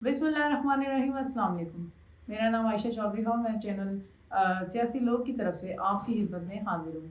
बिस्मिल्लाहिर्रहमानिर्रहीम, अस्सलाम वालेकुम। मेरा नाम आयशा चौधरी है और मैं चैनल सियासी लोग की तरफ से आपकी खिदमत में हाजिर हूँ।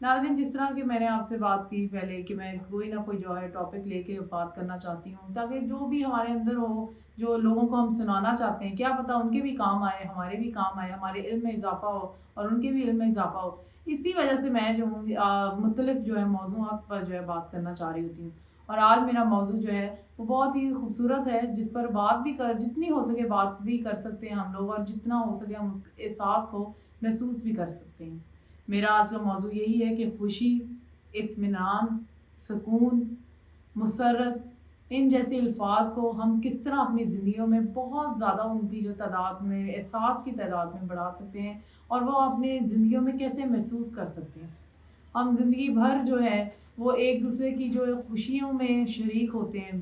नाज़रीन, जिस तरह की मैंने आपसे बात की पहले कि मैं कोई ना कोई जो है टॉपिक लेके बात करना चाहती हूँ ताकि जो भी हमारे अंदर हो, जो लोगों को हम सुनाना चाहते हैं, क्या पता उनके भी काम आए, हमारे भी काम आए, हमारे इल्म में इजाफ़ा हो और उनके भी इल्म में इजाफ़ा हो। इसी वजह से मैं जो हूँ मुख्तलिफ जो है मौज़ूआत पर जो है बात करना चाह रही होती हूँ। और आज मेरा मौजू जो है वो बहुत ही खूबसूरत है, जिस पर बात भी कर जितनी हो सके बात भी कर सकते हैं हम लोग, और जितना हो सके हम उस एहसास को महसूस भी कर सकते हैं। मेरा आज का मौजू यही है कि खुशी, इत्मीनान, सुकून, मुसर्रत, इन जैसे अल्फाज को हम किस तरह अपनी ज़िंदगियों में बहुत ज़्यादा उनकी जो तादाद में, एहसास की तादाद में बढ़ा सकते हैं और वो अपनी ज़िंदगियों में कैसे महसूस कर सकते हैं। हम ज़िंदगी भर जो है वो एक दूसरे की जो है खुशियों में शरीक होते हैं।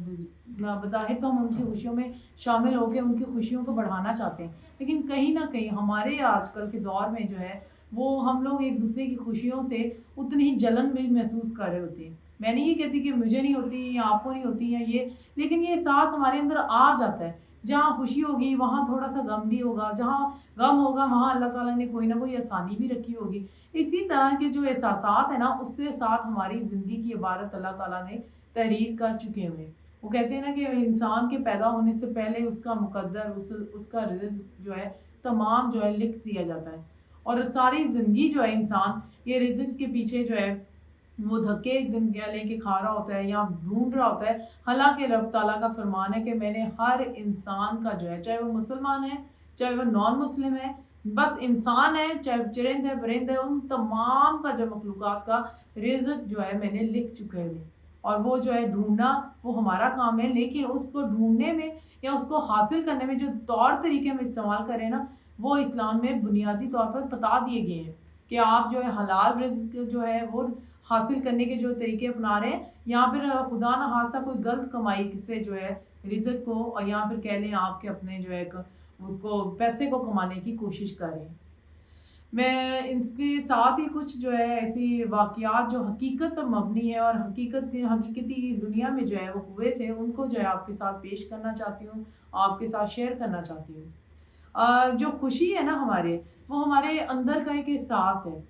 बज़ाहिर तो हम उनकी खुशियों में शामिल होकर उनकी खुशियों को बढ़ाना चाहते हैं, लेकिन कहीं ना कहीं हमारे आजकल के दौर में जो है वो हम लोग एक दूसरे की खुशियों से उतनी ही जलन भी महसूस कर रहे होते हैं। मैं नहीं ये कहती कि मुझे नहीं होती या आपको नहीं होती या ये, लेकिन ये एहसास हमारे अंदर आ जाता है। जहाँ खुशी होगी वहाँ थोड़ा सा गम भी होगा, जहाँ गम होगा वहाँ अल्लाह ताला ने कोई ना कोई आसानी भी रखी होगी। इसी तरह के जो एहसासात है ना, उससे साथ हमारी ज़िंदगी की इबारत अल्लाह ताला ने तहरीर कर चुके हुए हैं। वो कहते हैं ना कि इंसान के पैदा होने से पहले उसका मुकद्दर, उसका रिज़्क़ जो है तमाम जो है लिख दिया जाता है, और सारी ज़िंदगी जो है इंसान ये रिज़्क़ के पीछे जो है वो धक्के लेके खा रहा होता है या ढूंढ रहा होता है। हालांकि रब ताला का फरमान है कि मैंने हर इंसान का जो है, चाहे वो मुसलमान है चाहे वो नॉन मुस्लिम है, बस इंसान है चाहे चरिंद है परिंद है, उन तमाम का जो मखलूक़ात का रिज़्क़ जो है मैंने लिख चुके हैं। और वो जो है ढूंढना वो हमारा काम है, लेकिन उसको ढूंढने में या उसको हासिल करने में जो तौर तरीके हम इस्तेमाल करें ना, वो इस्लाम में बुनियादी तौर पर बता दिए गए हैं कि आप जो है हलाल रिज़्क़ जो है वो हासिल करने के जो तरीके अपना रहे हैं, या फिर खुदा न खास्ता कोई गलत कमाई से जो है रिज़्क़ को, और या फिर कह लें आपके अपने जो है उसको पैसे को कमाने की कोशिश कर रहे हैं। मैं इसके साथ ही कुछ जो है ऐसी वाक़यात जो हकीकत पर मबनी है और हकीकती दुनिया में जो है वो हुए थे, उनको जो है आपके साथ पेश करना चाहती हूँ, आपके साथ शेयर करना चाहती हूँ। जो खुशी है ना हमारे, वो हमारे अंदर का एक एहसास है।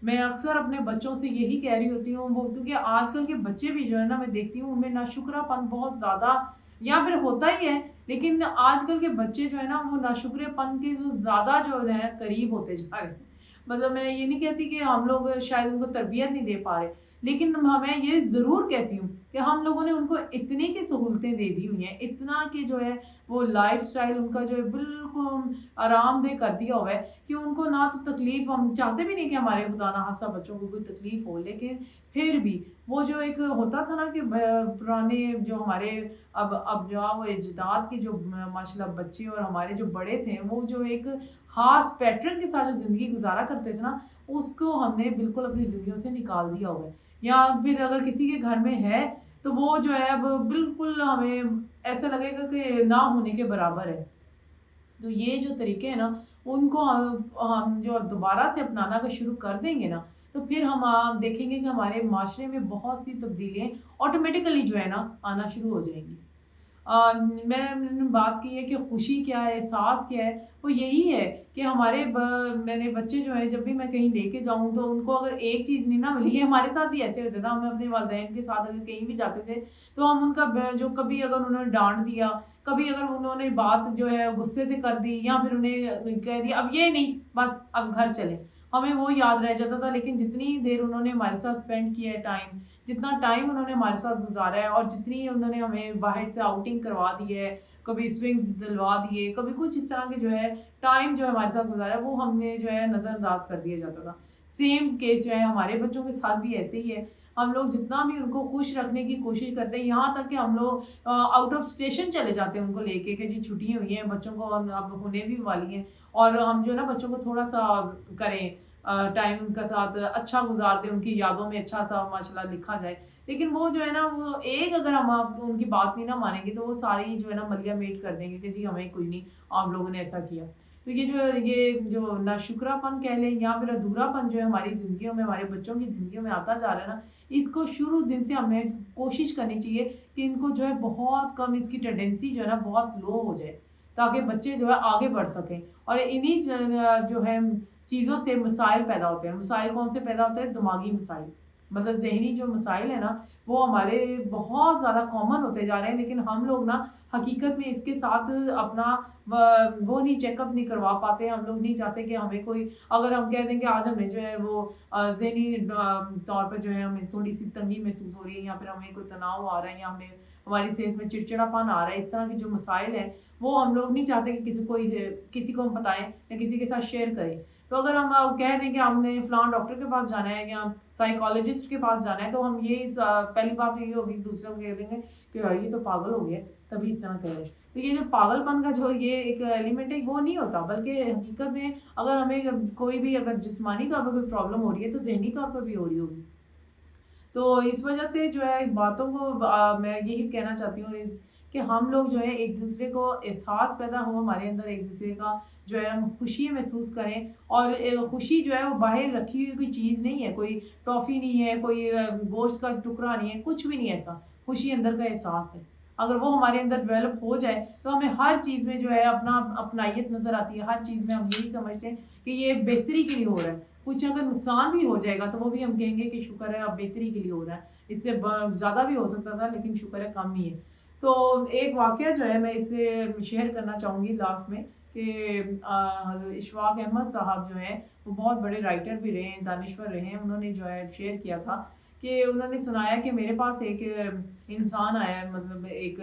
मैं अक्सर अपने बच्चों से यही कह रही होती हूँ, वो क्योंकि आजकल के बच्चे भी जो है ना मैं देखती हूँ उनमें नाशुक्रापन बहुत ज़्यादा या फिर होता ही है, लेकिन आजकल के बच्चे जो है ना वो नाशुक्रेपन के जो ज़्यादा जो है करीब होते जा रहे हैं। मतलब मैं ये नहीं कहती कि हम लोग शायद उनको तरबियत नहीं दे पा रहे, लेकिन मैं ये ज़रूर कहती हूँ कि हम लोगों ने उनको इतनी की सहूलतें दे दी हुई हैं, इतना कि जो है वो लाइफ़स्टाइल उनका जो है बिल्कुल आरामदेह कर दिया हुआ है कि उनको ना तो तकलीफ़, हम चाहते भी नहीं कि हमारे खुदा ना खास्ता बच्चों को कोई तकलीफ़ हो, लेकिन फिर भी वो जो एक होता था ना कि पुराने जो हमारे अब जो वो अजदाद के जो माशाल्लाह बच्चे और हमारे जो बड़े थे, वो जो एक ख़ास पैटर्न के साथ जो ज़िंदगी गुज़ारा करते थे ना, उसको हमने बिल्कुल अपनी ज़िंदगियों से निकाल दिया हुआ है। या फिर अगर किसी के घर में है, तो वो जो है अब बिल्कुल हमें ऐसा लगेगा कि ना होने के बराबर है। तो ये जो तरीके हैं ना, उनको हम जो दोबारा से अपनाना अगर शुरू कर देंगे ना, तो फिर हम देखेंगे कि हमारे माशरे में बहुत सी तब्दीलियाँ ऑटोमेटिकली जो है ना आना शुरू हो जाएँगी। मैंने बात की है कि खुशी क्या है, एहसास क्या है, वो यही है कि मैंने बच्चे जो हैं जब भी मैं कहीं लेके जाऊँ तो उनको अगर एक चीज़ नहीं ना मिली है, हमारे साथ भी ऐसे होता था, हम अपने वालिदैन के साथ अगर कहीं भी जाते थे तो हम उनका जो कभी अगर उन्होंने डाँट दिया, कभी अगर उन्होंने बात जो है गुस्से से कर दी या फिर उन्हें कह दिया अब ये नहीं, बस अब घर चलें, हमें वो याद रह जाता था। लेकिन जितनी देर उन्होंने हमारे साथ स्पेंड किया है टाइम, जितना टाइम उन्होंने हमारे साथ गुज़ारा है और जितनी उन्होंने हमें बाहर से आउटिंग करवा दी है, कभी स्विंग्स दिलवा दिए, कभी कुछ इस तरह के जो है टाइम जो है हमारे साथ गुज़ारा है, वो हमने जो है नज़रअंदाज कर दिया जाता था। सेम केस जो है हमारे बच्चों के साथ भी ऐसे ही है। हम लोग जितना भी उनको खुश रखने की कोशिश करते हैं, यहाँ तक कि हम लोग आउट ऑफ स्टेशन चले जाते हैं उनको लेके कि जी छुट्टियाँ हुई हैं, बच्चों को अब होने भी वाली हैं, और हम जो है ना बच्चों को थोड़ा-सा करें, टाइम उनका साथ अच्छा गुज़ार दें, उनकी यादों में अच्छा-सा माशाल्लाह लिखा जाए। लेकिन वो जो है ना वो एक अगर हम आप उनकी बात नहीं ना मानेंगे तो वो सारी जो है ना मलिया मेट कर देंगे कि जी हमें कोई नहीं, आप लोगों ने ऐसा किया। तो ये जो नाशुक्रापन कह लें या फिर अधूरापन जो है हमारी ज़िंदगियों में, हमारे बच्चों की ज़िंदगियों में आता जा रहा है ना, इसको शुरू दिन से हमें कोशिश करनी चाहिए कि इनको जो है बहुत कम, इसकी टेंडेंसी जो है ना बहुत लो हो जाए, ताकि बच्चे जो है आगे बढ़ सकें। और इन्हीं जो है चीज़ों से मसाइल पैदा होते हैं। मसाइल कौन से पैदा होते हैं? दिमागी मसाइल। मतलब ज़हनी जो मसाइल है ना, वो हमारे बहुत ज़्यादा कॉमन होते जा रहे हैं, लेकिन हम लोग ना हकीकत में इसके साथ अपना वो नहीं, चेकअप नहीं करवा पाते। हम लोग नहीं चाहते कि हमें कोई, अगर हम कह दें कि आज हमें जो है वो ज़हनी तौर पर जो है हमें थोड़ी-सी तंगी महसूस हो रही है, या फिर हमें कोई तनाव आ रहा है, या हमें हमारी सेहत में चिड़चिड़ापन आ रहा है, इस तरह के जो मसाइल हैं, वो हम लोग नहीं चाहते कि किसी को हम बताएँ या किसी के साथ शेयर करें। तो अगर हम कह दें कि हमने फ़लाँ डॉक्टर के पास जाना है या साइकोलॉजिस्ट के पास जाना है, तो हम ये पहली बात यही होगी, दूसरे को कह देंगे कि यार ये तो पागल हो गया, तभी इस तरह कह रहे हैं। तो ये जो पागलपन का जो ये एक एलिमेंट है, वो नहीं होता, बल्कि हकीकत में अगर हमें कोई भी अगर जिस्मानी तौर पर कोई प्रॉब्लम हो रही है, तो ज़हनी तौर पर भी हो रही होगी। तो इस वजह से जो है बातों को मैं यही कहना चाहती हूँ कि हम लोग जो है एक दूसरे को एहसास पैदा हो हमारे अंदर, एक दूसरे का जो है हम खुशी महसूस करें। और खुशी जो है वो बाहर रखी हुई कोई चीज़ नहीं है, कोई टॉफ़ी नहीं है, कोई गोश्त का टुकड़ा नहीं है, कुछ भी नहीं है ऐसा। खुशी अंदर का एहसास है। अगर वो हमारे अंदर डेवलप हो जाए, तो हमें हर चीज़ में जो है अपनाइयत नज़र आती है। हर चीज़ में हम यही समझते हैं कि ये बेहतरी के लिए हो रहा है। कुछ अगर नुकसान भी हो जाएगा, तो वो भी हम कहेंगे कि शुक्र है अब बेहतरी के लिए हो रहा है। इससे ज़्यादा भी हो सकता था, लेकिन शुक्र है कम ही है। तो एक वाक़या जो है मैं इससे शेयर करना चाहूँगी लास्ट में, कि इशफ़ाक़ अहमद साहब जो हैं, वो बहुत बड़े राइटर भी रहे हैं, दानिश्वर रहे हैं। उन्होंने जो है शेयर किया था कि उन्होंने सुनाया कि मेरे पास एक इंसान आया, मतलब एक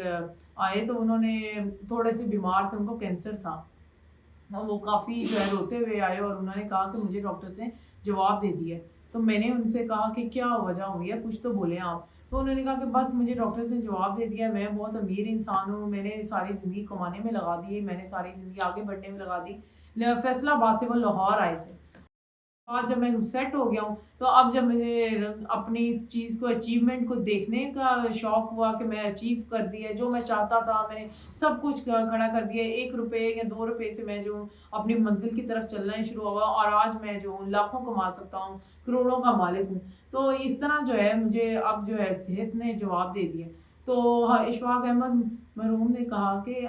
आए, तो उन्होंने थोड़े से बीमार थे, उनको कैंसर था। और वो काफ़ी जो है रोते हुए आए और उन्होंने कहा कि मुझे डॉक्टर से जवाब दे दिया है। तो मैंने उनसे कहा कि क्या वजह हुई है, कुछ तो बोलें आप। तो उन्होंने कहा कि बस मुझे डॉक्टर से जवाब दे दिया, मैं बहुत अमीर इंसान हूँ, मैंने सारी ज़िंदगी कमाने में लगा दी, मैंने सारी ज़िंदगी आगे बढ़ने में लगा दी। फैसलाबाद से वो लाहौर आए थे। आज जब मैं सेट हो गया हूँ, तो अब जब मुझे अपनी इस चीज़ को, अचीवमेंट को देखने का शौक़ हुआ कि मैं अचीव कर दिया, जो मैं चाहता था मैंने सब कुछ खड़ा कर दिया। 1 रुपए या 2 रुपए से मैं जो अपनी मंजिल की तरफ चलना ही शुरू हुआ, और आज मैं जो हूँ लाखों कमा सकता हूँ, करोड़ों का मालिक हूँ। तो इस तरह जो है मुझे अब जो है सेहत ने जवाब दे दिया। तो हाँ, इशफ़ाक़ अहमद मरहूम ने कहा कि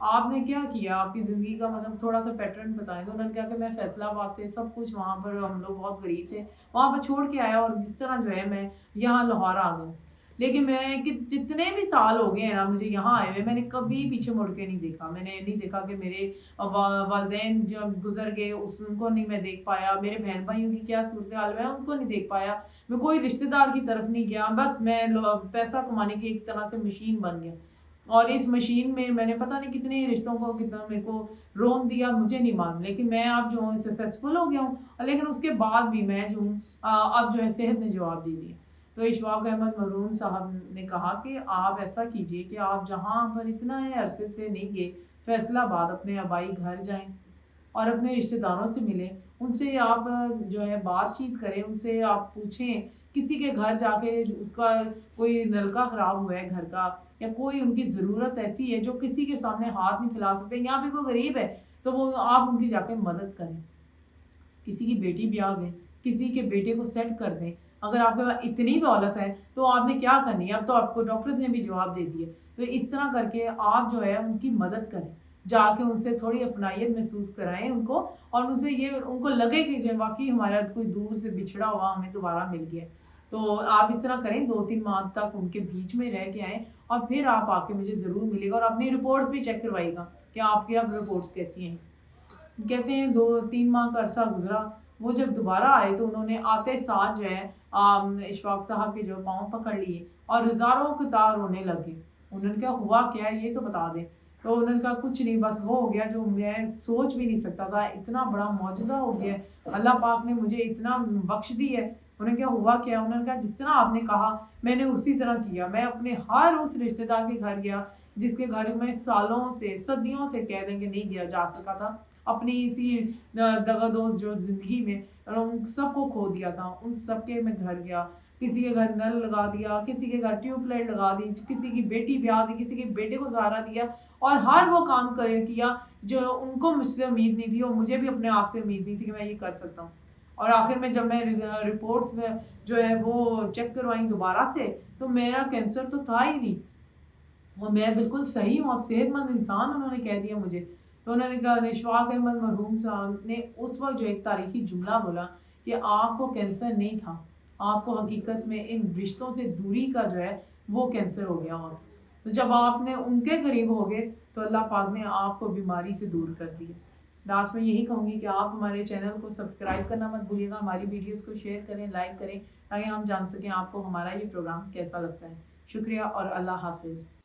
आपने क्या किया, आपकी ज़िंदगी का मतलब थोड़ा-सा पैटर्न बताएँ। तो उन्होंने कहा कि मैं फैसलाबाद से सब कुछ, वहाँ पर हम लोग बहुत गरीब थे, वहाँ पर छोड़ के आया, और जिस तरह जो है मैं यहाँ लाहौर आ गई। लेकिन मैं कि जितने भी साल हो गए हैं ना मुझे यहाँ आए हुए, मैंने कभी पीछे मुड़ के नहीं देखा। मैंने नहीं देखा कि मेरे वालिदैन जब गुज़र गए उनको नहीं मैं देख पाया, मेरे बहन-भाइयों की क्या सूरत-ए-हाल है उनको नहीं देख पाया। मैं कोई रिश्तेदार की तरफ नहीं गया, बस मैं पैसा कमाने की एक तरह से मशीन बन गया। और इस मशीन में मैंने पता नहीं कितने रिश्तों को, कितना मेरे को रोन दिया, मुझे नहीं मालूम। लेकिन मैं अब जो हूँ सक्सेसफुल हो गया हूँ, लेकिन उसके बाद भी मैं जो हूँ अब जो है सेहत ने जवाब दे दिया। तो इशफ़ाक़ अहमद मरहूम साहब ने कहा कि आप ऐसा कीजिए कि आप जहाँ पर इतना अरसे से नहीं गए, फैसलाबाद अपने आबाई घर जाएँ और अपने रिश्तेदारों से मिलें। उनसे आप जो है बातचीत करें, उनसे आप पूछें, किसी के घर जाके उसका कोई नलका ख़राब हुआ है घर का, या कोई उनकी ज़रूरत ऐसी है जो किसी के सामने हाथ नहीं फैला सकते, या फिर कोई गरीब है, तो वो आप उनकी जाके मदद करें। किसी की बेटी ब्याह दें, किसी के बेटे को सेट कर दें। अगर आपके पास इतनी दौलत है, तो आपने क्या करनी है? अब तो आपको डॉक्टर्स ने भी जवाब दे दिए। तो इस तरह करके आप जो है उनकी मदद करें। जाके उनसे थोड़ी अपनाइयत महसूस कराएँ उनको, और उनसे ये उनको लगे कि जो वाक़ई हमारा कोई दूर से बिछड़ा हुआ हमें दोबारा मिल गया है। तो आप इस तरह करें, 2-3 माह तक उनके बीच में रह के आएँ, और फिर आप आके मुझे ज़रूर मिलिएगा, और अपनी रिपोर्ट्स भी चेक करवाइएगा कि आपकी अब रिपोर्ट्स कैसी हैं। कहते हैं 2-3 माह का अरसा गुज़रा, वो जब दोबारा आए तो उन्होंने आते साथ जो है इशफ़ाक़ साहब के जो पाँव पकड़ लिए और ज़ारों कतार रोने लगे। उन्होंने कहा हुआ क्या है ये तो बता दें। तो उन्होंने कहा कुछ नहीं, बस वो हो गया जो मैं सोच भी नहीं सकता था, इतना बड़ा मौजज़ा हो गया है, अल्लाह पाक ने मुझे इतना बख्श दी है। उन्होंने कहा हुआ क्या? उन्होंने कहा जिस तरह आपने कहा मैंने उसी तरह किया। मैं अपने हर उस रिश्तेदार के घर गया जिसके घर में सालों से, सदियों से कह देंगे नहीं गया जा सका था। अपनी इसी दगादोज़ जो ज़िंदगी में उन सबको खो दिया था, उन सब के मैं घर गया। किसी के घर नल लगा दिया, किसी के घर ट्यूबलाइट लगा दी, किसी की बेटी ब्याह दी, किसी के बेटे को सहारा दिया, اور ہر وہ کام کیا جو ان کو مجھ سے امید نہیں تھی اور مجھے بھی اپنے آپ سے امید نہیں تھی کہ میں یہ کر سکتا ہوں. اور آخر میں جب میں رپورٹس جو ہے وہ چیک کروائیں دوبارہ سے تو میرا کینسر تو تھا ہی نہیں اور میں بالکل صحیح ہوں, اب صحت مند انسان انہوں نے کہہ دیا مجھے. تو انہوں نے کہا, اشفاق احمد مرحوم صاحب نے اس وقت جو ایک تاریخی جملہ بولا کہ آپ کو کینسر نہیں تھا, آپ کو حقیقت میں ان رشتوں سے دوری کا جو ہے وہ کینسر ہو گیا ہوتا. تو جب آپ نے ان کے قریب ہو گئے تو اللہ پاک نے آپ کو بیماری سے دور کر دیا. لاسٹ میں یہی کہوں گی کہ آپ ہمارے چینل کو سبسکرائب کرنا مت بھولیے گا, ہماری ویڈیوز کو شیئر کریں, لائک کریں, تاکہ ہم جان سکیں آپ کو ہمارا یہ پروگرام کیسا لگتا ہے. شکریہ اور اللہ حافظ.